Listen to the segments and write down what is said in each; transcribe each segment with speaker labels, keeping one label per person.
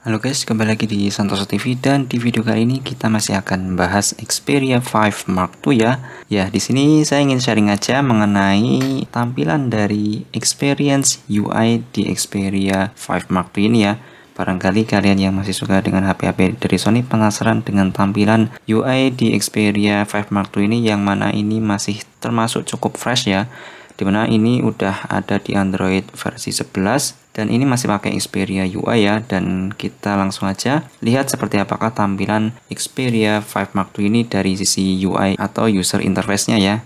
Speaker 1: Halo guys, kembali lagi di Santoso TV dan di video kali ini kita masih akan membahas Xperia 5 Mark II ya. Ya, di sini saya ingin sharing aja mengenai tampilan dari experience UI di Xperia 5 Mark II ini ya. Barangkali kalian yang masih suka dengan HP-HP dari Sony penasaran dengan tampilan UI di Xperia 5 Mark II ini, yang mana ini masih termasuk cukup fresh ya. Dimana ini udah ada di Android versi 11 dan ini masih pakai Xperia UI ya. Dan kita langsung aja lihat seperti apakah tampilan Xperia 5 Mark II ini dari sisi UI atau user interface-nya ya.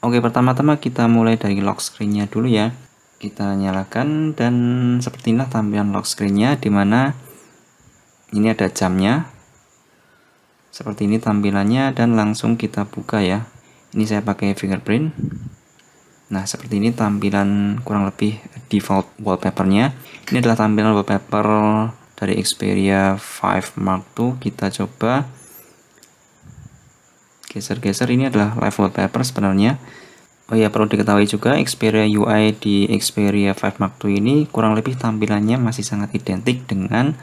Speaker 1: Oke, pertama-tama kita mulai dari lock screen-nya dulu ya. Kita nyalakan dan seperti inilah tampilan lock screen-nya, dimana ini ada jamnya. Seperti ini tampilannya dan langsung kita buka ya. Ini saya pakai fingerprint. Nah, seperti ini tampilan kurang lebih default wallpapernya. Ini adalah tampilan wallpaper dari Xperia 5 Mark II. Kita coba geser-geser, ini adalah live wallpaper sebenarnya. Oh ya, perlu diketahui juga Xperia UI di Xperia 5 Mark II ini kurang lebih tampilannya masih sangat identik dengan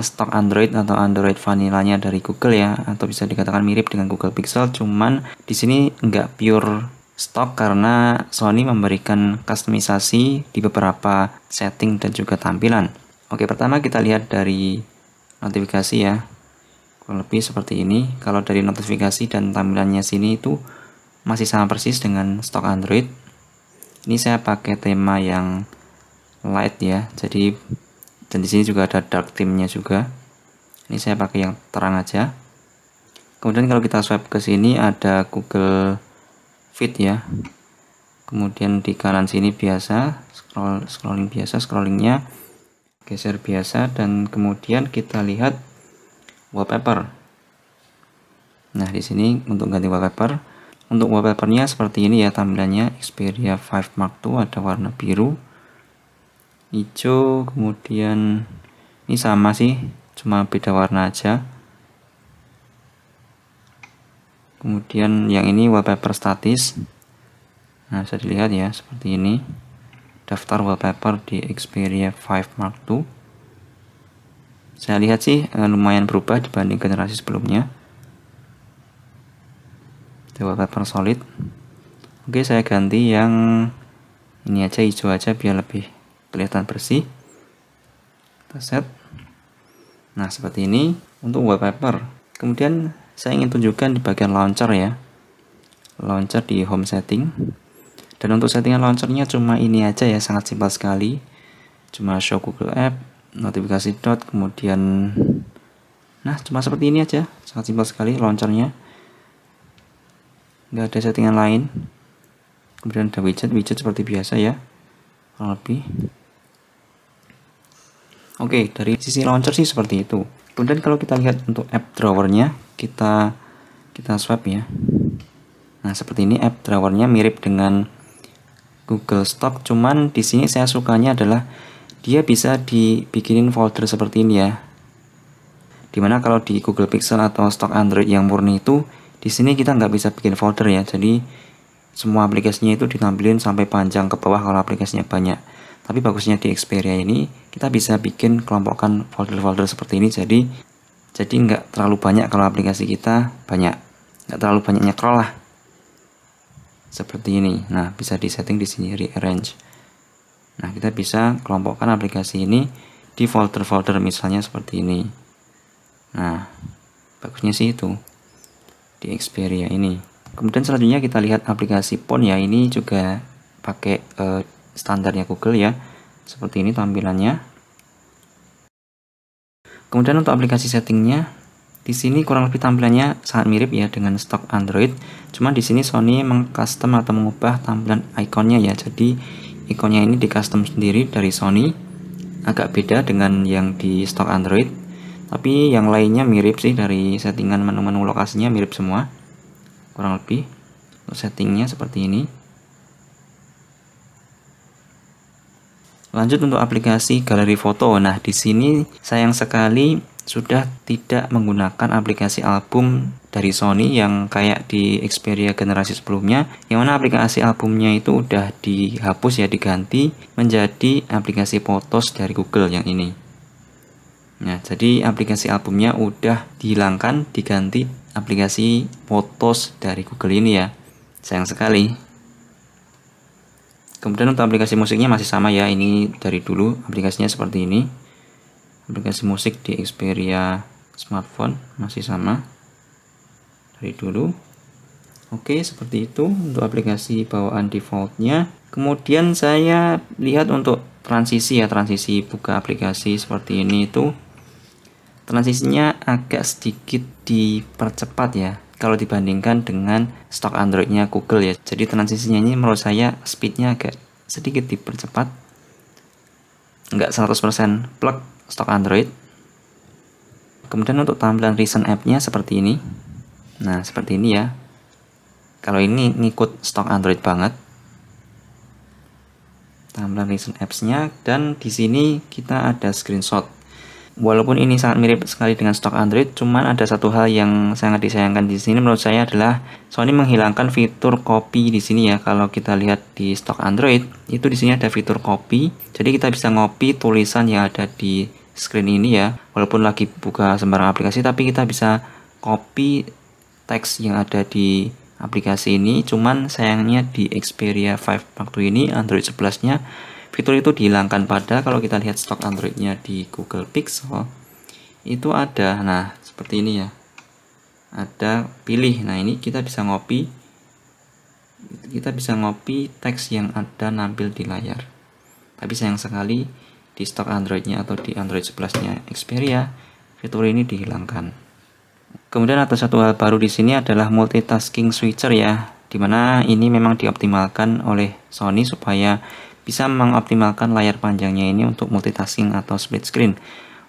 Speaker 1: stok Android atau Android vanillanya dari Google ya, atau bisa dikatakan mirip dengan Google Pixel. Cuman di sini nggak pure stok karena Sony memberikan customisasi di beberapa setting dan juga tampilan. Oke, pertama kita lihat dari notifikasi ya. Kurang lebih seperti ini. Kalau dari notifikasi dan tampilannya sini itu masih sama persis dengan stok Android. Ini saya pakai tema yang light ya. Jadi dan di sini juga ada dark theme-nya juga. Ini saya pakai yang terang aja. Kemudian kalau kita swipe ke sini ada Google Fit ya. Kemudian di kanan sini biasa scrolling biasa, scrollingnya geser biasa, dan kemudian kita lihat wallpaper. Nah, di sini untuk ganti wallpaper, untuk wallpapernya seperti ini ya tampilannya. Xperia 5 Mark II ada warna biru, hijau, kemudian ini sama sih, cuma beda warna aja. Kemudian yang ini wallpaper statis. Nah, bisa dilihat ya seperti ini daftar wallpaper di Xperia 5 Mark II. Saya lihat sih lumayan berubah dibanding generasi sebelumnya. Itu wallpaper solid. Oke, saya ganti yang ini aja, hijau aja biar lebih kelihatan bersih. Kita set. Nah, seperti ini untuk wallpaper. Kemudian saya ingin tunjukkan di bagian launcher ya, launcher di home setting. Dan untuk settingan launchernya cuma ini aja ya, sangat simpel sekali, cuma show Google App, notifikasi dot, kemudian nah cuma seperti ini aja, sangat simpel sekali launchernya, nggak ada settingan lain. Kemudian ada widget seperti biasa ya, kurang lebih. Oke, dari sisi launcher sih seperti itu. Kemudian kalau kita lihat untuk app drawernya, kita swipe ya. Nah, seperti ini app drawernya mirip dengan Google Stock, cuman di sini saya sukanya adalah dia bisa dibikinin folder seperti ini ya. Dimana kalau di Google Pixel atau stok Android yang murni itu, di sini kita nggak bisa bikin folder ya. Jadi semua aplikasinya itu ditampilin sampai panjang ke bawah kalau aplikasinya banyak. Tapi bagusnya di Xperia ini kita bisa bikin kelompokkan folder-folder seperti ini. Jadi nggak terlalu banyak kalau aplikasi kita banyak, nggak terlalu banyak nyekrol lah. Seperti ini. Nah, bisa disetting di sini rearrange. Nah, kita bisa kelompokkan aplikasi ini di folder-folder misalnya seperti ini. Nah, bagusnya sih itu di Xperia ini. Kemudian selanjutnya kita lihat aplikasi phone ya. Ini juga pakai standarnya Google ya. Seperti ini tampilannya. Kemudian untuk aplikasi settingnya, di sini kurang lebih tampilannya sangat mirip ya dengan stok Android. Cuma di sini Sony mengcustom atau mengubah tampilan ikonnya ya. Jadi ikonnya ini di custom sendiri dari Sony. Agak beda dengan yang di stok Android. Tapi yang lainnya mirip sih, dari settingan menu-menu lokasinya mirip semua. Kurang lebih untuk settingnya seperti ini. Lanjut untuk aplikasi galeri foto. Nah, di sini sayang sekali sudah tidak menggunakan aplikasi album dari Sony yang kayak di Xperia generasi sebelumnya, yang mana aplikasi albumnya itu udah dihapus ya, diganti menjadi aplikasi fotos dari Google yang ini. Nah, jadi aplikasi albumnya udah dihilangkan, diganti aplikasi Photos dari Google ini ya. Sayang sekali. Kemudian untuk aplikasi musiknya masih sama ya, ini dari dulu aplikasinya seperti ini. Aplikasi musik di Xperia smartphone masih sama dari dulu. Oke, seperti itu untuk aplikasi bawaan defaultnya. Kemudian saya lihat untuk transisi ya, transisi buka aplikasi seperti ini itu transisinya agak sedikit dipercepat ya kalau dibandingkan dengan stok Androidnya Google ya. Jadi transisinya ini menurut saya speednya agak sedikit dipercepat, nggak 100% plug stok Android. Kemudian untuk tampilan recent app-nya seperti ini. Nah, seperti ini ya. Kalau ini ngikut stok Android banget. Tampilan recent apps-nya, dan di sini kita ada screenshot. Walaupun ini sangat mirip sekali dengan stok Android, cuman ada satu hal yang sangat disayangkan di sini menurut saya adalah Sony menghilangkan fitur copy di sini ya. Kalau kita lihat di stok Android, itu di sini ada fitur copy. Jadi kita bisa ngopi tulisan yang ada di screen ini ya. Walaupun lagi buka sembarang aplikasi, tapi kita bisa copy teks yang ada di aplikasi ini. Cuman sayangnya di Xperia 5 waktu ini Android 11-nya fitur itu dihilangkan. Pada kalau kita lihat stok Androidnya di Google Pixel itu ada, nah seperti ini ya, ada pilih. Nah ini kita bisa ngopi teks yang ada nampil di layar. Tapi sayang sekali di stok Androidnya atau di Android 11-nya Xperia fitur ini dihilangkan. Kemudian ada satu hal baru di sini adalah multitasking switcher ya, dimana ini memang dioptimalkan oleh Sony supaya bisa mengoptimalkan layar panjangnya ini untuk multitasking atau split screen.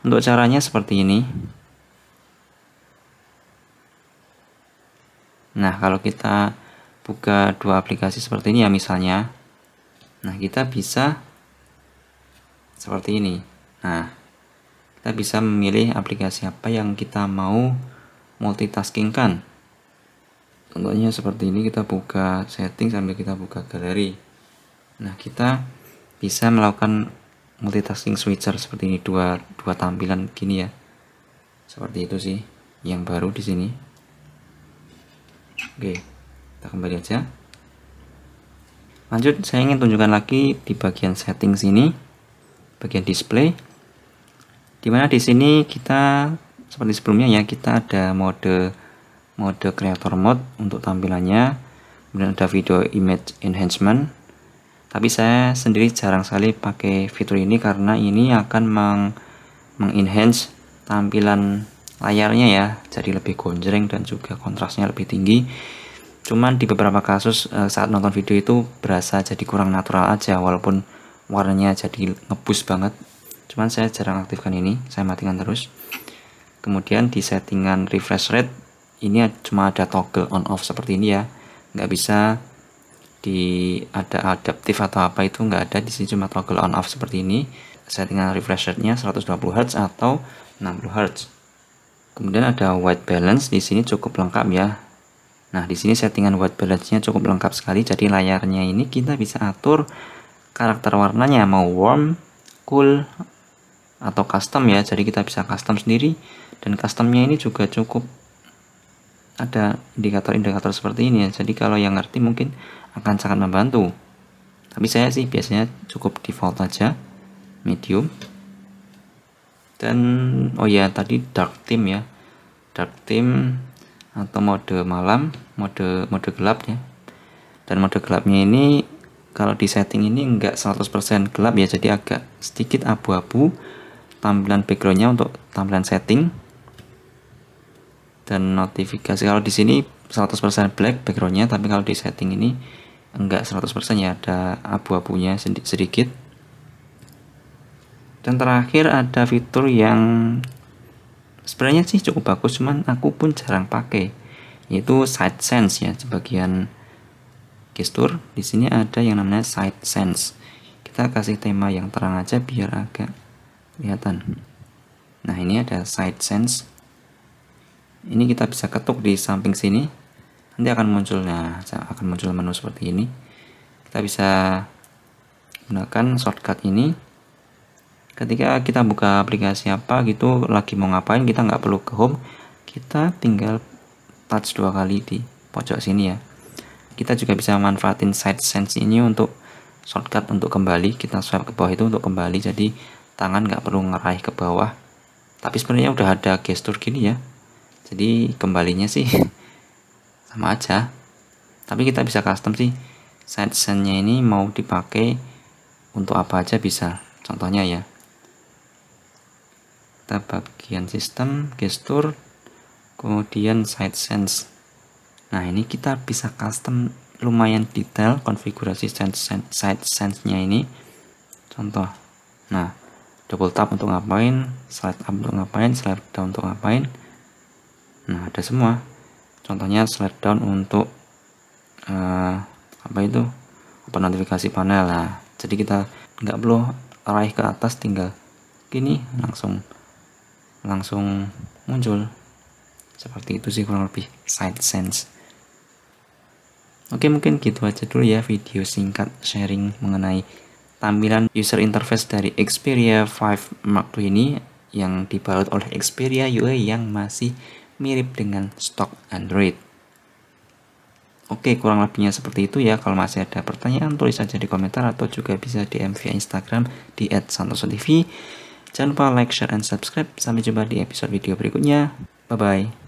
Speaker 1: Untuk caranya seperti ini. Nah, kalau kita buka dua aplikasi seperti ini ya misalnya. Nah, kita bisa seperti ini. Nah, kita bisa memilih aplikasi apa yang kita mau multitaskingkan. Contohnya seperti ini, kita buka setting sambil kita buka galeri. Nah, kita bisa melakukan multitasking switcher seperti ini, dua tampilan gini ya. Seperti itu sih yang baru di sini. Oke, kita kembali aja. Lanjut, saya ingin tunjukkan lagi di bagian setting sini, bagian display. Dimana di sini kita seperti sebelumnya ya, kita ada mode creator mode untuk tampilannya. Kemudian ada video image enhancement. Tapi saya sendiri jarang sekali pakai fitur ini karena ini akan mengenhance tampilan layarnya ya, jadi lebih gonjreng dan juga kontrasnya lebih tinggi. Cuman di beberapa kasus saat nonton video itu berasa jadi kurang natural aja, walaupun warnanya jadi ngebus banget. Cuman saya jarang aktifkan ini, saya matikan terus. Kemudian di settingan refresh rate ini cuma ada toggle on off seperti ini ya, nggak bisa ada adaptif atau apa, itu nggak ada di sini, cuma toggle on off seperti ini. Settingan refresh rate-nya 120 Hz atau 60 Hz. Kemudian ada white balance, di sini cukup lengkap ya. Nah, di sini settingan white balance-nya cukup lengkap sekali. Jadi layarnya ini kita bisa atur karakter warnanya mau warm, cool, atau custom ya. Jadi kita bisa custom sendiri, dan customnya ini juga cukup ada indikator-indikator seperti ini ya. Jadi kalau yang ngerti mungkin akan sangat membantu. Tapi saya sih biasanya cukup default aja, medium. Dan oh ya, tadi dark theme ya, dark theme atau mode malam, mode gelap ya. Dan mode gelapnya ini kalau di setting ini enggak 100% gelap ya, jadi agak sedikit abu-abu tampilan backgroundnya untuk tampilan setting. Dan notifikasi kalau di sini 100% black backgroundnya, tapi kalau di setting ini enggak 100% ya, ada abu-abunya sedikit. Dan terakhir ada fitur yang sebenarnya sih cukup bagus, cuman aku pun jarang pakai, yaitu side sense ya. Sebagian gestur di sini ada yang namanya side sense. Kita kasih tema yang terang aja biar agak kelihatan. Nah, ini ada side sense. Ini kita bisa ketuk di samping sini, nanti akan muncul menu seperti ini. Kita bisa gunakan shortcut ini, Ketika kita buka aplikasi apa gitu, lagi mau ngapain, kita nggak perlu ke home, kita tinggal touch 2 kali di pojok sini ya. Kita juga bisa manfaatin side sense ini untuk shortcut untuk kembali. Kita swipe ke bawah itu untuk kembali, jadi tangan nggak perlu ngeraih ke bawah. Tapi sebenarnya udah ada gestur gini ya, jadi kembalinya sih sama aja. Tapi kita bisa custom sih, side sense-nya ini mau dipakai untuk apa aja bisa. Contohnya ya, kita bagian sistem, gestur, kemudian side sense. Nah ini kita bisa custom lumayan detail konfigurasi side sense-nya ini. Contoh, nah double tap untuk ngapain, slide up untuk ngapain, slide down untuk ngapain. Nah ada semua. Contohnya slide down untuk apa itu, open notifikasi panel. Nah jadi kita nggak perlu raih ke atas, tinggal gini langsung muncul. Seperti itu sih kurang lebih side sense. Oke, mungkin gitu aja dulu ya video singkat sharing mengenai tampilan user interface dari Xperia 5 Mark II ini yang dibalut oleh Xperia UI yang masih mirip dengan stok Android. Oke, kurang lebihnya seperti itu ya. Kalau masih ada pertanyaan, tulis saja di komentar atau juga bisa DM via Instagram di @santosotv. Jangan lupa like, share, and subscribe. Sampai jumpa di episode video berikutnya. Bye-bye.